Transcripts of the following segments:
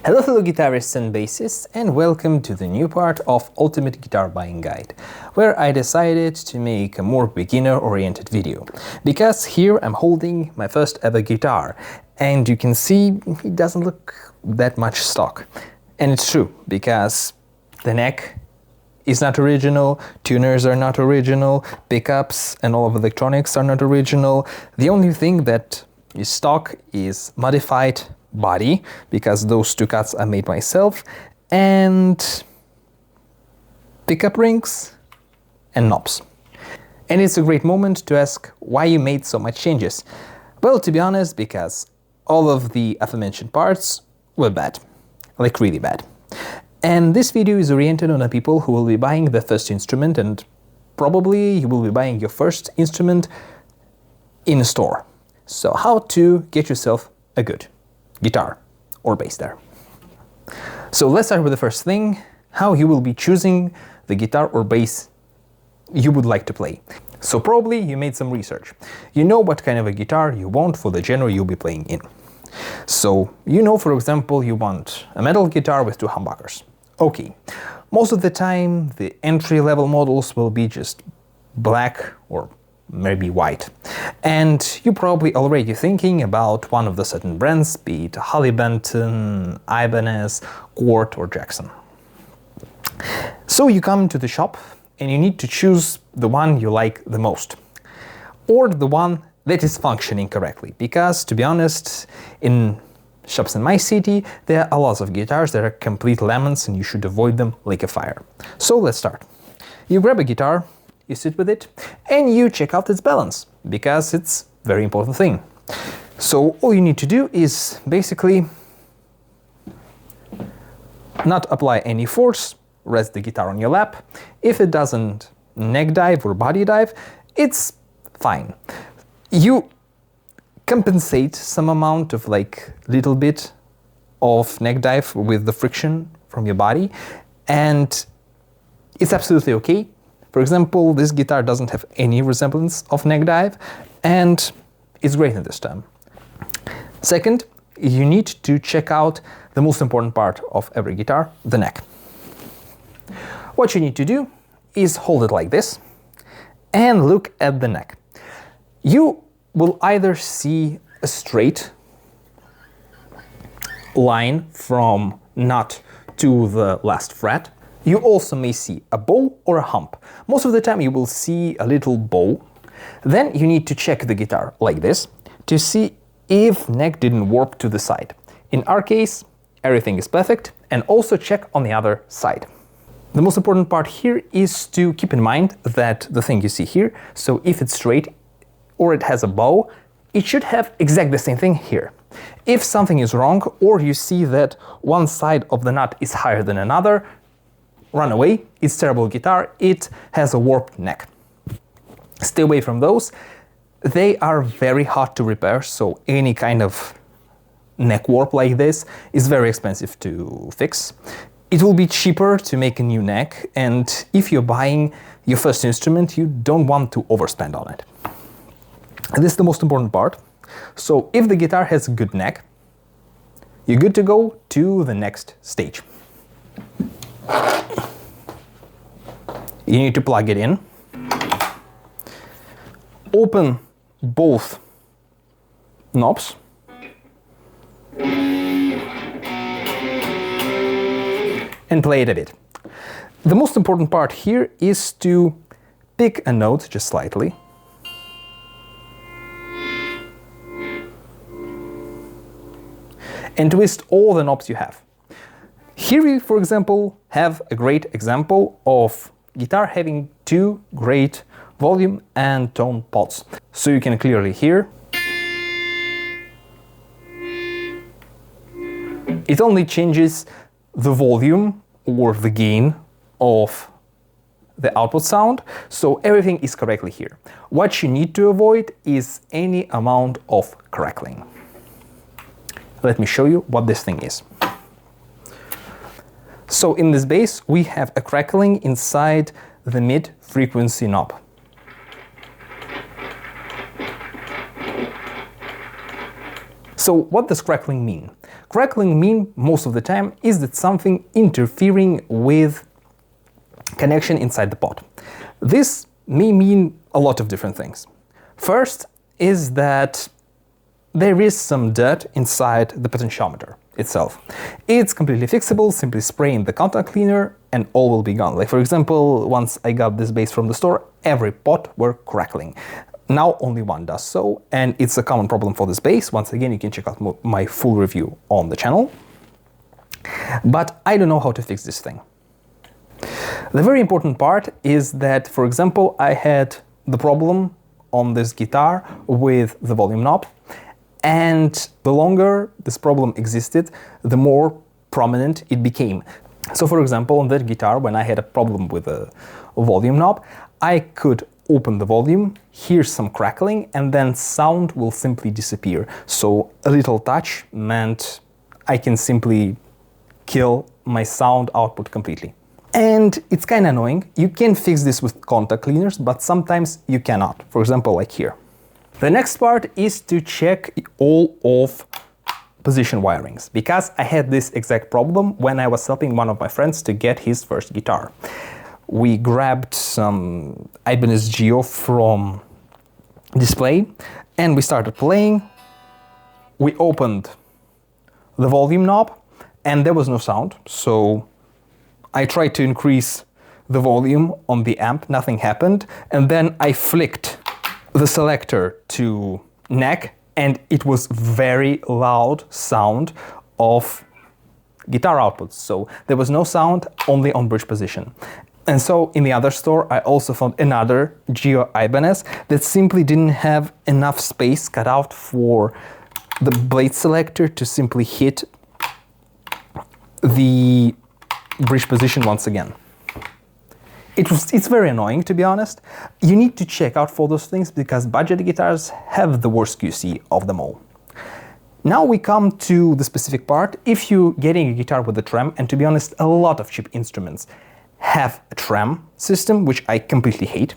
Hello guitarists and bassists, and welcome to the new part of Ultimate Guitar Buying Guide, where I decided to make a more beginner-oriented video, because here I'm holding my first ever guitar, and you can see it doesn't look that much stock. And it's true, because the neck is not original, tuners are not original, pickups and all of the electronics are not original. The only thing that is stock is modified body, because those two cuts I made myself, and pickup rings and knobs. And it's a great moment to ask why you made so much changes. Well, to be honest, because all of the aforementioned parts were bad, like really bad. And this video is oriented on the people who will be buying their first instrument, and probably you will be buying your first instrument in a store. So how to get yourself a good guitar or bass there. So let's start with the first thing, how you will be choosing the guitar or bass you would like to play. So probably you made some research. You know what kind of a guitar you want for the genre you'll be playing in. So you know, for example, you want a metal guitar with two humbuckers. Okay, most of the time the entry-level models will be just black or maybe white. And you're probably already thinking about one of the certain brands, be it Holly Benton, Ibanez, Quart or Jackson. So you come to the shop and you need to choose the one you like the most, or the one that is functioning correctly, because to be honest, in shops in my city there are lots of guitars that are complete lemons and you should avoid them like a fire. So let's start. You grab a guitar, you sit with it, and you check out its balance, because it's a very important thing. So all you need to do is basically not apply any force, rest the guitar on your lap. If it doesn't neck dive or body dive, it's fine. You compensate some amount of little bit of neck dive with the friction from your body, and it's absolutely okay. For example, this guitar doesn't have any resemblance of neck dive, and it's great in this term. Second, you need to check out the most important part of every guitar, the neck. What you need to do is hold it like this and look at the neck. You will either see a straight line from nut to the last fret. You also may see a bow or a hump. Most of the time you will see a little bow. Then you need to check the guitar like this to see if neck didn't warp to the side. In our case, everything is perfect, and also check on the other side. The most important part here is to keep in mind that the thing you see here, so if it's straight or it has a bow, it should have exactly the same thing here. If something is wrong, or you see that one side of the nut is higher than another, run away. It's terrible guitar, it has a warped neck. Stay away from those. They are very hard to repair, so any kind of neck warp like this is very expensive to fix. It will be cheaper to make a new neck, and if you're buying your first instrument, you don't want to overspend on it. This is the most important part. So if the guitar has a good neck, you're good to go to the next stage. You need to plug it in, open both knobs, and play it a bit. The most important part here is to pick a note just slightly, and twist all the knobs you have. Here we, for example, have a great example of guitar having two great volume and tone pots. So you can clearly hear. It only changes the volume or the gain of the output sound, so everything is correctly here. What you need to avoid is any amount of crackling. Let me show you what this thing is. So in this bass we have a crackling inside the mid-frequency knob. So what does crackling mean? Crackling mean most of the time is that something interfering with connection inside the pot. This may mean a lot of different things. First is that there is some dirt inside the potentiometer itself. It's completely fixable, simply spray in the contact cleaner and all will be gone. Like for example, once I got this bass from the store, every pot were crackling. Now only one does so, and it's a common problem for this bass. Once again, you can check out my full review on the channel. But I don't know how to fix this thing. The very important part is that, for example, I had the problem on this guitar with the volume knob, and the longer this problem existed, the more prominent it became. So for example, on that guitar, when I had a problem with a volume knob, I could open the volume, hear some crackling, and then sound will simply disappear. So a little touch meant I can simply kill my sound output completely. And it's kind of annoying. You can fix this with contact cleaners, but sometimes you cannot. For example, like here. The next part is to check all of position wirings, because I had this exact problem when I was helping one of my friends to get his first guitar. We grabbed some Ibanez Geo from display and we started playing. We opened the volume knob and there was no sound, so I tried to increase the volume on the amp, nothing happened, and then I flicked the selector to neck and it was very loud sound of guitar outputs. So there was no sound, only on bridge position. And so in the other store, I also found another Geo Ibanez that simply didn't have enough space cut out for the blade selector to simply hit the bridge position once again. It's very annoying, to be honest. You need to check out for those things because budget guitars have the worst QC of them all. Now we come to the specific part. If you're getting a guitar with a trem, and to be honest, a lot of cheap instruments have a trem system, which I completely hate,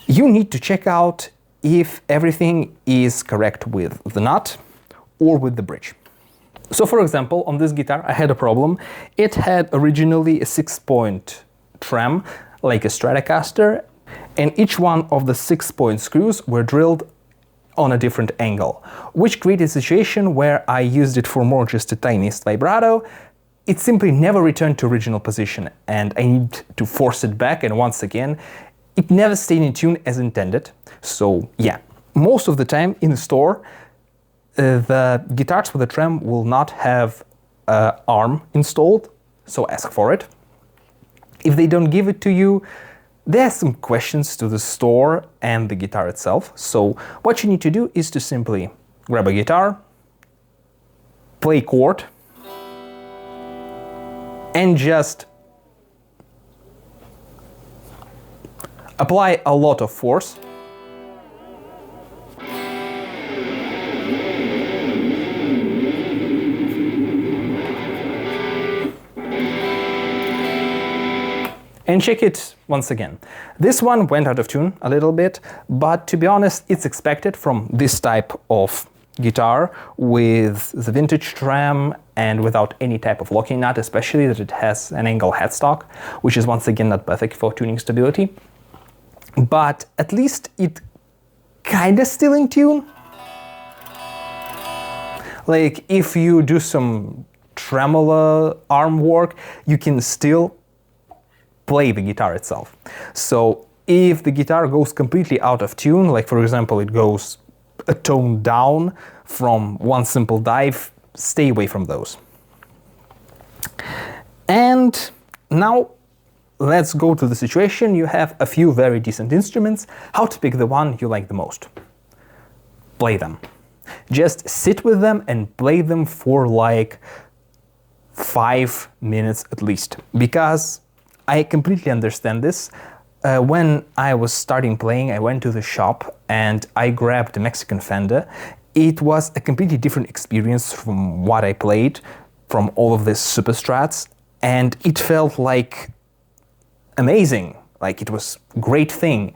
you need to check out if everything is correct with the nut or with the bridge. So for example, on this guitar I had a problem. It had originally a 6-point trem, like a Stratocaster, and each one of the 6-point screws were drilled on a different angle, which created a situation where I used it for more just a tiniest vibrato. It simply never returned to original position and I need to force it back, and once again, it never stayed in tune as intended. So yeah, most of the time in the store, the guitars with a trem will not have an arm installed, so ask for it. If they don't give it to you, there are some questions to the store and the guitar itself. So what you need to do is to simply grab a guitar, play chord, and just apply a lot of force. And check it once again. This one went out of tune a little bit, but to be honest, it's expected from this type of guitar with the vintage trem and without any type of locking nut, especially that it has an angle headstock, which is once again not perfect for tuning stability. But at least it kinda still in tune. Like if you do some tremolo arm work, you can still play the guitar itself. So if the guitar goes completely out of tune, like for example it goes a tone down from one simple dive, stay away from those. And now let's go to the situation. You have a few very decent instruments. How to pick the one you like the most? Play them. Just sit with them and play them for like 5 minutes at least, because I completely understand this. When I was starting playing, I went to the shop and I grabbed a Mexican Fender. It was a completely different experience from what I played, from all of these super strats, and it felt like amazing, like it was a great thing.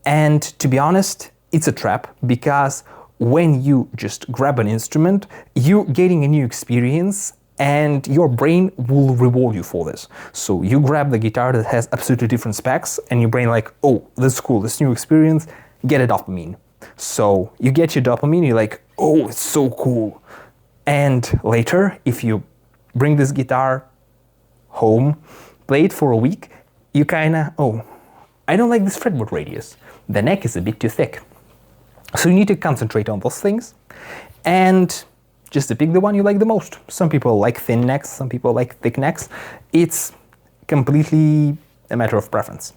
And to be honest, it's a trap, because when you just grab an instrument, you're getting a new experience and your brain will reward you for this. So you grab the guitar that has absolutely different specs and your brain like, oh, this is cool, this new experience, get a dopamine. So you get your dopamine, you're like, oh, it's so cool. And later, if you bring this guitar home, play it for a week, you kinda, oh, I don't like this fretboard radius. The neck is a bit too thick. So you need to concentrate on those things and just to pick the one you like the most. Some people like thin necks, some people like thick necks. It's completely a matter of preference.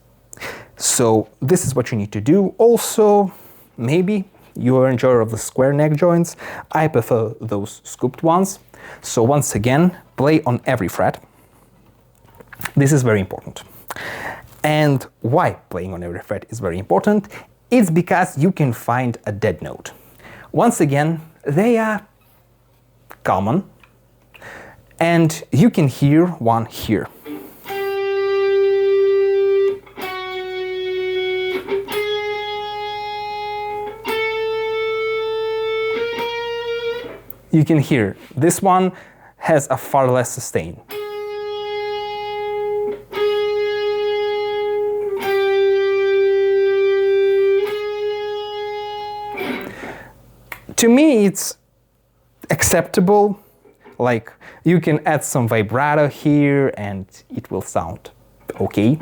So this is what you need to do. Also, maybe you are enjoyer of the square neck joints. I prefer those scooped ones. So once again, play on every fret. This is very important. And why playing on every fret is very important? It's because you can find a dead note. Once again, they are common, and you can hear one here. You can hear this one has a far less sustain. To me, it's acceptable. Like, you can add some vibrato here and it will sound okay.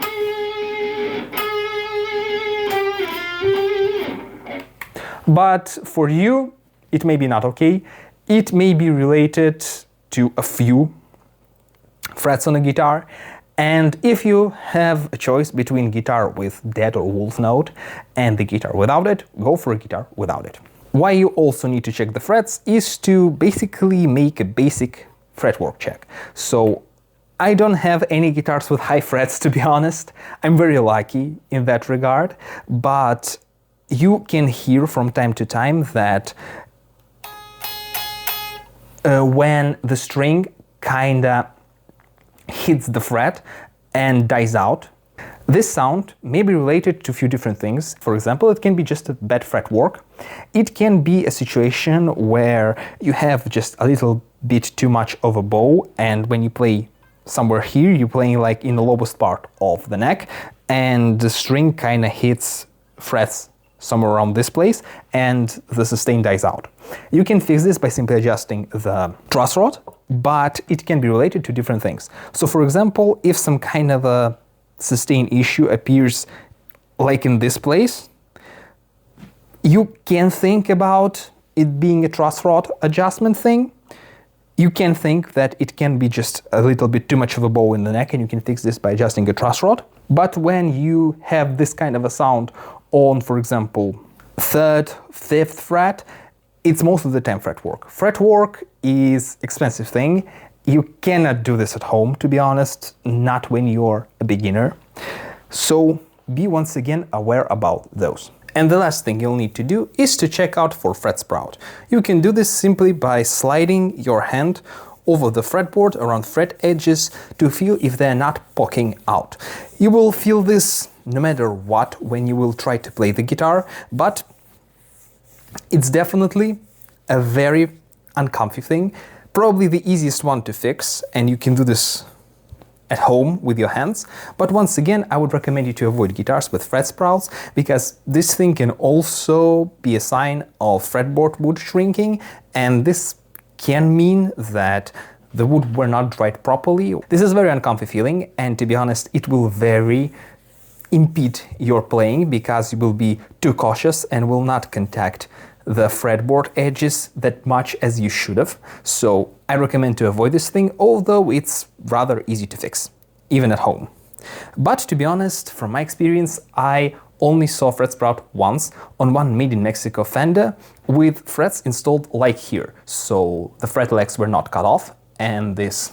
But for you, it may be not okay. It may be related to a few frets on a guitar. And if you have a choice between guitar with dead or wolf note and the guitar without it, go for a guitar without it. Why you also need to check the frets is to basically make a basic fretwork check. So I don't have any guitars with high frets, to be honest. I'm very lucky in that regard, but you can hear from time to time that when the string kinda hits the fret and dies out. This sound may be related to a few different things. For example, it can be just a bad fretwork. It can be a situation where you have just a little bit too much of a bow, and when you play somewhere here, you're playing like in the lowest part of the neck, and the string kind of hits frets somewhere around this place, and the sustain dies out. You can fix this by simply adjusting the truss rod, but it can be related to different things. So for example, if some kind of a sustain issue appears like in this place, you can think about it being a truss rod adjustment thing. You can think that it can be just a little bit too much of a bow in the neck, and you can fix this by adjusting a truss rod. But when you have this kind of a sound on, for example, 3rd, 5th fret, it's most of the time fretwork. Fretwork is an expensive thing. You cannot do this at home, to be honest, not when you're a beginner. So be once again aware about those. And the last thing you'll need to do is to check out for fret sprout. You can do this simply by sliding your hand over the fretboard around fret edges to feel if they're not poking out. You will feel this no matter what when you will try to play the guitar, but it's definitely a very uncomfy thing. Probably the easiest one to fix, and you can do this at home with your hands. But once again, I would recommend you to avoid guitars with fret sprouts, because this thing can also be a sign of fretboard wood shrinking, and this can mean that the wood were not dried properly. This is a very uncomfy feeling, and to be honest, it will very impede your playing because you will be too cautious and will not contact the fretboard edges that much as you should have. So I recommend to avoid this thing, although it's rather easy to fix, even at home. But to be honest, from my experience, I only saw fret sprout once on one made in Mexico Fender with frets installed like here. So the fret legs were not cut off and these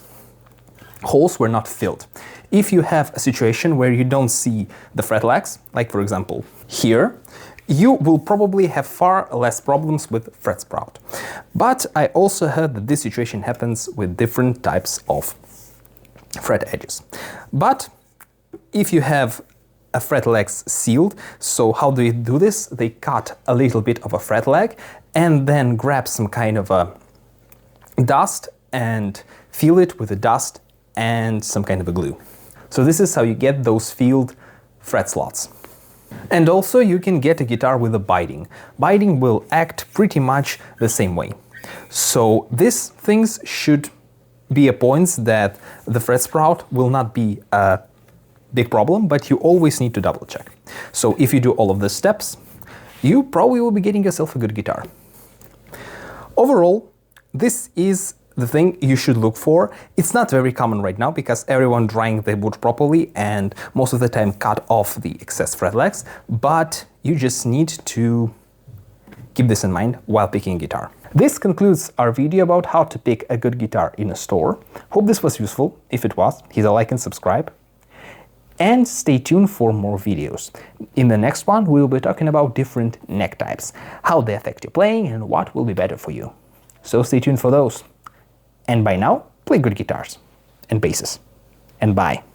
holes were not filled. If you have a situation where you don't see the fret legs, like for example here, you will probably have far less problems with fret sprout. But I also heard that this situation happens with different types of fret edges. But if you have a fret legs sealed, so how do you do this? They cut a little bit of a fret leg and then grab some kind of a dust and feel it with the dust and some kind of a glue. So this is how you get those filled fret slots. And also you can get a guitar with a biting. Biting will act pretty much the same way. So these things should be a point that the fret sprout will not be a big problem, but you always need to double check. So if you do all of the steps, you probably will be getting yourself a good guitar. Overall, this is the thing you should look for. It's not very common right now because everyone drying the wood properly and most of the time cut off the excess fret legs, but you just need to keep this in mind while picking a guitar. This concludes our video about how to pick a good guitar in a store. Hope this was useful. If it was, hit a like and subscribe. And stay tuned for more videos. In the next one, we will be talking about different neck types, how they affect your playing and what will be better for you. So stay tuned for those. And by now, play good guitars and basses. And bye.